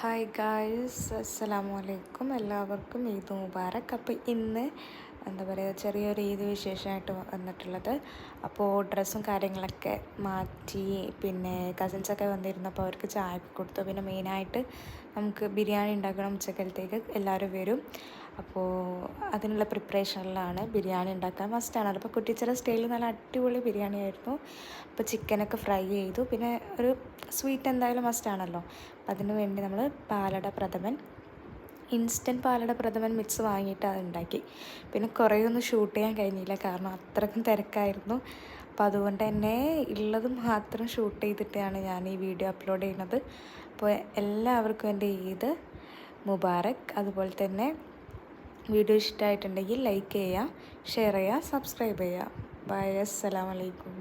Hi guys, അസ്സലാമു അലൈക്കും. എല്ലാവർക്കും ഈദ് മുബാറക്. അപ്പോൾ ഇന്ന് എന്താ പറയുക, ചെറിയൊരു ഈദ് വിശേഷമായിട്ട് വന്നിട്ടുള്ളത്. അപ്പോൾ ഡ്രസ്സും കാര്യങ്ങളൊക്കെ മാറ്റി, പിന്നെ കസിൻസൊക്കെ വന്നിരുന്നപ്പോൾ അവർക്ക് ചായ കൊടുത്തു. പിന്നെ മെയിനായിട്ട് നമുക്ക് ബിരിയാണി ഉണ്ടാക്കണം. ഉച്ചക്കലത്തേക്ക് എല്ലാവരും വരും. അപ്പോൾ അതിനുള്ള പ്രിപ്പറേഷനിലാണ്. ബിരിയാണി ഉണ്ടാക്കാൻ മസ്റ്റാണല്ലോ. അപ്പോൾ കുറ്റിച്ചിറ സ്റ്റൈലിൽ നല്ല അടിപൊളി ബിരിയാണി ആയിരുന്നു. അപ്പോൾ ചിക്കനൊക്കെ ഫ്രൈ ചെയ്തു. പിന്നെ ഒരു സ്വീറ്റ് എന്തായാലും മസ്റ്റാണല്ലോ. അപ്പം അതിന് വേണ്ടി നമ്മൾ പാലട പ്രഥമൻ, ഇൻസ്റ്റൻറ്റ് പാലട പ്രഥമൻ മിക്സ് വാങ്ങിയിട്ട് അത് ഉണ്ടാക്കി. പിന്നെ കുറേയൊന്നും ഷൂട്ട് ചെയ്യാൻ കഴിഞ്ഞില്ല, കാരണം അത്രയ്ക്കും തിരക്കായിരുന്നു. അപ്പോൾ അതുകൊണ്ട് തന്നെ ഉള്ളത് മാത്രം ഷൂട്ട് ചെയ്തിട്ടാണ് ഞാൻ ഈ വീഡിയോ അപ്ലോഡ് ചെയ്യുന്നത്. അപ്പോൾ എല്ലാവർക്കും എൻ്റെ ഈദ് മുബാറക്. അതുപോലെ തന്നെ വീഡിയോ ഇഷ്ടമായിട്ടുണ്ടെങ്കിൽ ലൈക്ക് ചെയ്യുക, ഷെയർ ചെയ്യുക, സബ്സ്ക്രൈബ് ചെയ്യുക. ബൈ, അസ്സലാമു അലൈക്കും.